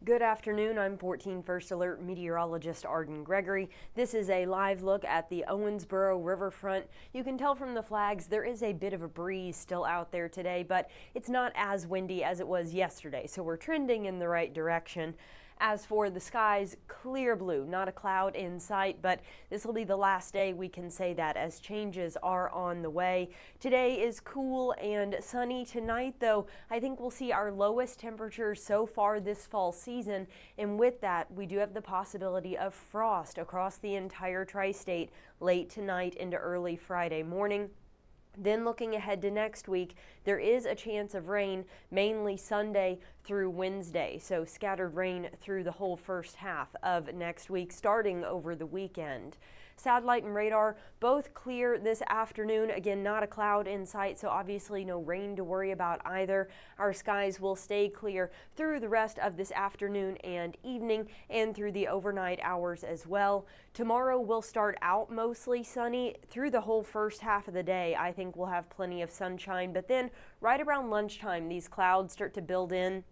Good afternoon. I'm 14 First Alert meteorologist Arden Gregory. This is a live look at the Owensboro riverfront. You can tell from the flags there is a bit of a breeze still out there today, but it's not as windy as it was yesterday, so we're trending in the right direction. As for the skies, clear blue, not a cloud in sight, but this will be the last day we can say that, as changes are on the way. Today is cool and sunny. Tonight, though, I think we'll see our lowest temperatures so far this fall season, and with that, we do have the possibility of frost across the entire tri-state late tonight into early Friday morning. Then looking ahead to next week, there is a chance of rain, mainly Sunday through Wednesday. So scattered rain through the whole first half of next week, starting over the weekend. Satellite and radar both clear this afternoon. Again, not a cloud in sight, so obviously no rain to worry about either. Our skies will stay clear through the rest of this afternoon and evening and through the overnight hours as well. Tomorrow will start out mostly sunny through the whole first half of the day. I think we'll have plenty of sunshine, but then right around lunchtime, these clouds start to build in,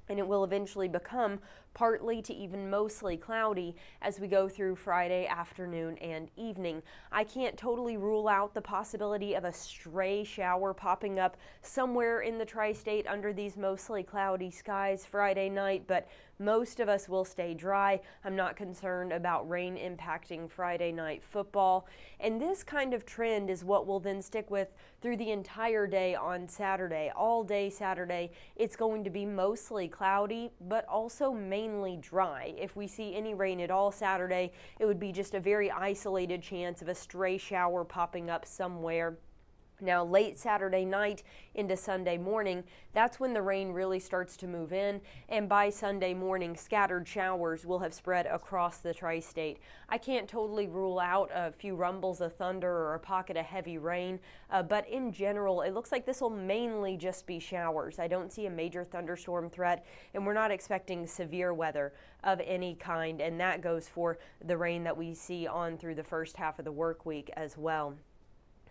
and it will eventually become partly to even mostly cloudy as we go through Friday afternoon and evening. I can't totally rule out the possibility of a stray shower popping up somewhere in the tri-state under these mostly cloudy skies Friday night, but most of us will stay dry. I'm not concerned about rain impacting Friday night football. And this kind of trend is what we'll then stick with through the entire day on Saturday. All day Saturday, it's going to be mostly cloudy, but also mainly dry. If we see any rain at all Saturday, it would be just a very isolated chance of a stray shower popping up somewhere. Now, late Saturday night into Sunday morning, that's when the rain really starts to move in, and by Sunday morning, scattered showers will have spread across the tri-state. I can't totally rule out a few rumbles of thunder or a pocket of heavy rain, but in general, it looks like this will mainly just be showers. I don't see a major thunderstorm threat, and we're not expecting severe weather of any kind, and that goes for the rain that we see on through the first half of the work week as well.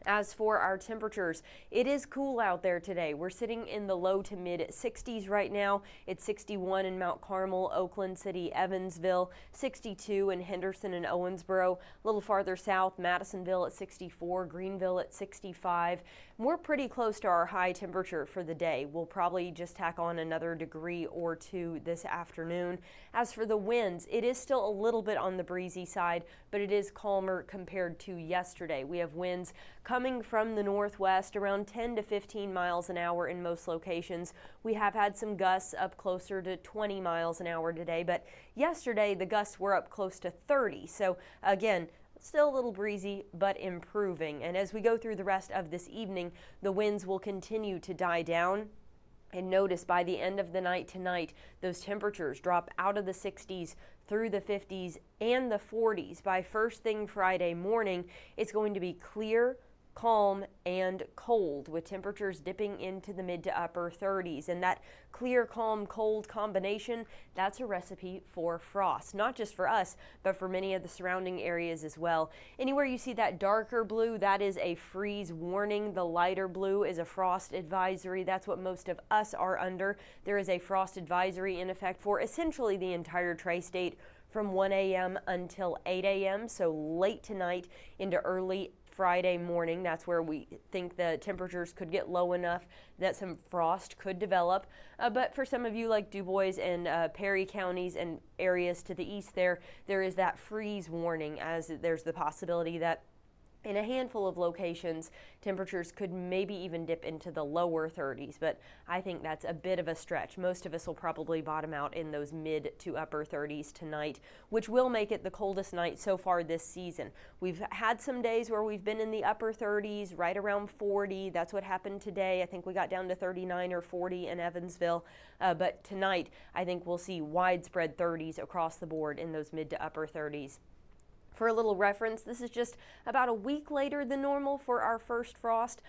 As for our temperatures, it is cool out there today. We're sitting in the low to mid 60s right now. It's 61 in Mount Carmel, Oakland City, Evansville, 62 in Henderson and Owensboro. A little farther south, Madisonville at 64, Greenville at 65. We're pretty close to our high temperature for the day. We'll probably just tack on another degree or two this afternoon. As for the winds, it is still a little bit on the breezy side, but it is calmer compared to yesterday. We have winds coming from the northwest around 10 to 15 miles an hour in most locations. We have had some gusts up closer to 20 miles an hour today, but yesterday the gusts were up close to 30. So again, still a little breezy, but improving. And as we go through the rest of this evening, the winds will continue to die down. And notice by the end of the night tonight, those temperatures drop out of the 60s through the 50s and the 40s. By first thing Friday morning, it's going to be clear, calm, and cold, with temperatures dipping into the mid to upper 30s. And that clear, calm, cold combination, that's a recipe for frost, not just for us, but for many of the surrounding areas as well. Anywhere you see that darker blue, that is a freeze warning. The lighter blue is a frost advisory. That's what most of us are under. There is a frost advisory in effect for essentially the entire tri-state from 1 a.m. until 8 a.m., so late tonight into early Friday morning. That's where we think the temperatures could get low enough that some frost could develop. But for some of you like Du Bois and Perry counties and areas to the east there is that freeze warning, as there's the possibility that in a handful of locations, temperatures could maybe even dip into the lower 30s, but I think that's a bit of a stretch. Most of us will probably bottom out in those mid to upper 30s tonight, which will make it the coldest night so far this season. We've had some days where we've been in the upper 30s, right around 40. That's what happened today. I think we got down to 39 or 40 in Evansville, but tonight I think we'll see widespread 30s across the board in those mid to upper 30s. For a little reference, this is just about a week later than normal for our first frost.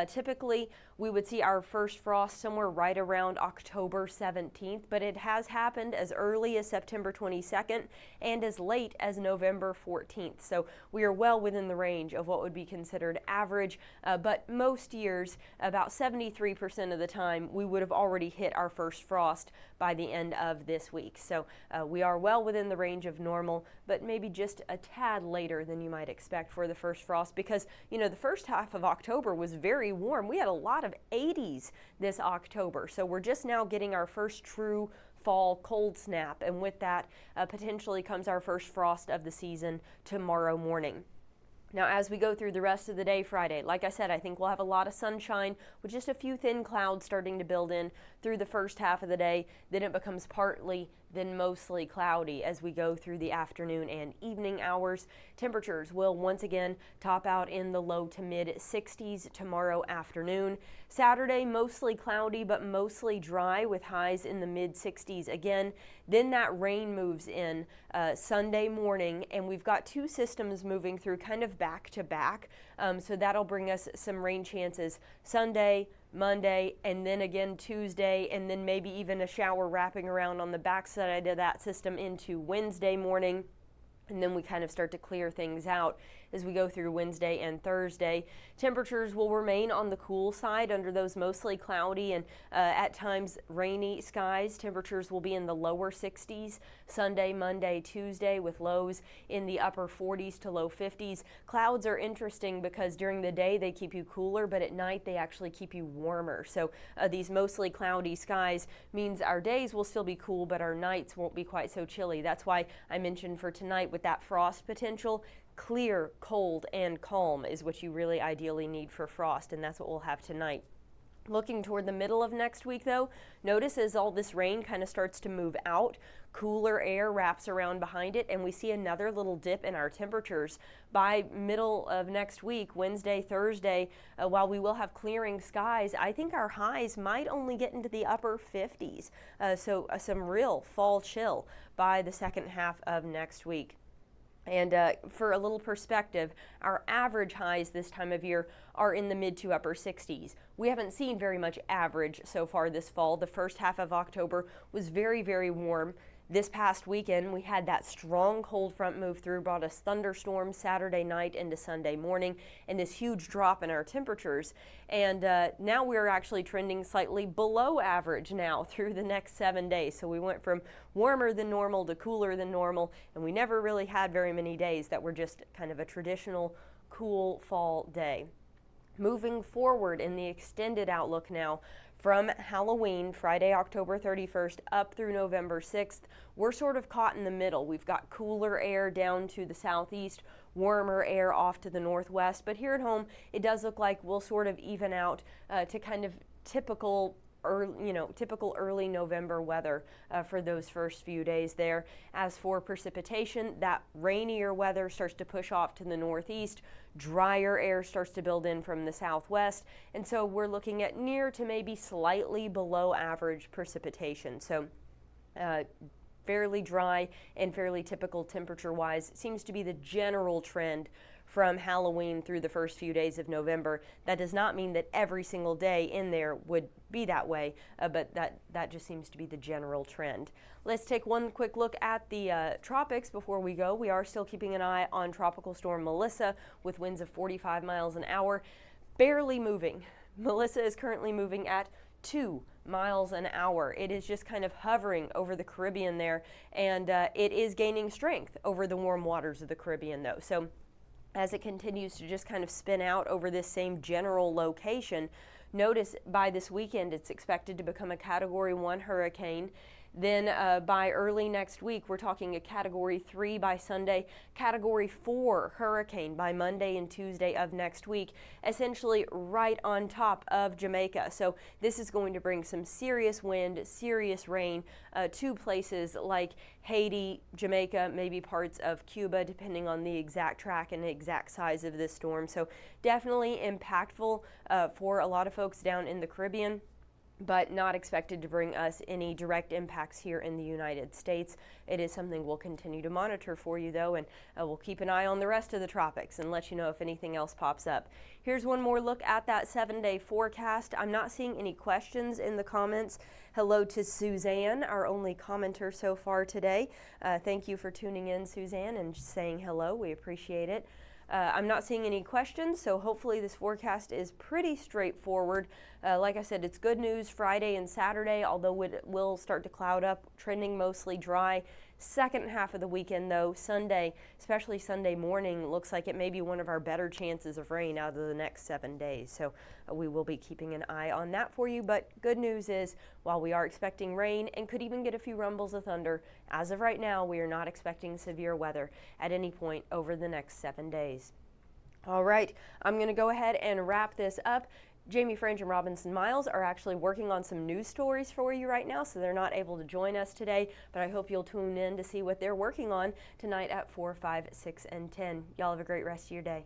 Typically, we would see our first frost somewhere right around October 17th, but it has happened as early as September 22nd and as late as November 14th. So we are well within the range of what would be considered average, but most years, about 73% of the time, we would have already hit our first frost by the end of this week. So we are well within the range of normal, but maybe just a tad later than you might expect for the first frost, because, you know, the first half of October was very warm. We had a lot of 80s this October, so we're just now getting our first true fall cold snap, and with that potentially comes our first frost of the season tomorrow morning. Now, as we go through the rest of the day Friday, like I said, I think we'll have a lot of sunshine with just a few thin clouds starting to build in through the first half of the day. Then it becomes partly, then mostly cloudy as we go through the afternoon and evening hours. Temperatures will once again top out in the low to mid 60s tomorrow afternoon. Saturday, mostly cloudy but mostly dry with highs in the mid 60s again. Then that rain moves in Sunday morning, and we've got two systems moving through kind of back to back. So that'll bring us some rain chances Sunday, Monday, and then again Tuesday, and then maybe even a shower wrapping around on the backside of that system into Wednesday morning. And then we kind of start to clear things out as we go through Wednesday and Thursday. Temperatures will remain on the cool side under those mostly cloudy and at times rainy skies. Temperatures will be in the lower 60s Sunday, Monday, Tuesday, with lows in the upper 40s to low 50s. Clouds are interesting because during the day they keep you cooler, but at night they actually keep you warmer. So these mostly cloudy skies means our days will still be cool, but our nights won't be quite so chilly. That's why I mentioned for tonight, with that frost potential, clear, cold, and calm is what you really ideally need for frost, and that's what we'll have tonight. Looking toward the middle of next week, though, notice as all this rain kind of starts to move out, cooler air wraps around behind it, and we see another little dip in our temperatures. By middle of next week, Wednesday, Thursday, while we will have clearing skies, I think our highs might only get into the upper 50s. So some real fall chill by the second half of next week. And for a little perspective, our average highs this time of year are in the mid to upper 60s. We haven't seen very much average so far this fall. The first half of October was very, very warm. This past weekend, we had that strong cold front move through, brought us thunderstorms Saturday night into Sunday morning, and this huge drop in our temperatures. And now we're actually trending slightly below average now through the next 7 days. So we went from warmer than normal to cooler than normal, and we never really had very many days that were just kind of a traditional cool fall day. Moving forward in the extended outlook now, from Halloween, Friday, October 31st, up through November 6th, we're sort of caught in the middle. We've got cooler air down to the southeast, warmer air off to the northwest, but here at home, it does look like we'll sort of even out to kind of typical early November weather for those first few days there. As for precipitation, that rainier weather starts to push off to the northeast. Drier air starts to build in from the southwest, and so we're looking at near to maybe slightly below average precipitation. So fairly dry and fairly typical temperature-wise seems to be the general trend from Halloween through the first few days of November. That does not mean that every single day in there would be that way, but that just seems to be the general trend. Let's take one quick look at the tropics before we go. We are still keeping an eye on Tropical Storm Melissa with winds of 45 miles an hour, barely moving. Melissa is currently moving at 2 miles an hour. It is just kind of hovering over the Caribbean there, and it is gaining strength over the warm waters of the Caribbean, though. So as it continues to just kind of spin out over this same general location, notice by this weekend it's expected to become a Category 1 hurricane. Then by early next week, we're talking a Category 3 by Sunday, Category 4 hurricane by Monday and Tuesday of next week, essentially right on top of Jamaica. So this is going to bring some serious wind, serious rain to places like Haiti, Jamaica, maybe parts of Cuba, depending on the exact track and the exact size of this storm. So definitely impactful for a lot of folks down in the Caribbean. but not expected to bring us any direct impacts here in the United States. It is something we'll continue to monitor for you, though, and we'll keep an eye on the rest of the tropics and let you know if anything else pops up. Here's one more look at that 7-day forecast. I'm not seeing any questions in the comments. Hello to Suzanne, our only commenter so far today. Thank you for tuning in, Suzanne, and saying hello. We appreciate it. I'm not seeing any questions, so hopefully this forecast is pretty straightforward. Like I said, it's good news Friday and Saturday, although it will start to cloud up, trending mostly dry. Second half of the weekend, though, Sunday, especially Sunday morning, looks like it may be one of our better chances of rain out of the next 7 days. So we will be keeping an eye on that for you. But good news is, while we are expecting rain and could even get a few rumbles of thunder, as of right now, we are not expecting severe weather at any point over the next 7 days. All right, I'm going to go ahead and wrap this up. Jamie Fringe and Robinson Miles are actually working on some news stories for you right now, so they're not able to join us today, but I hope you'll tune in to see what they're working on tonight at 4, 5, 6, and 10. Y'all have a great rest of your day.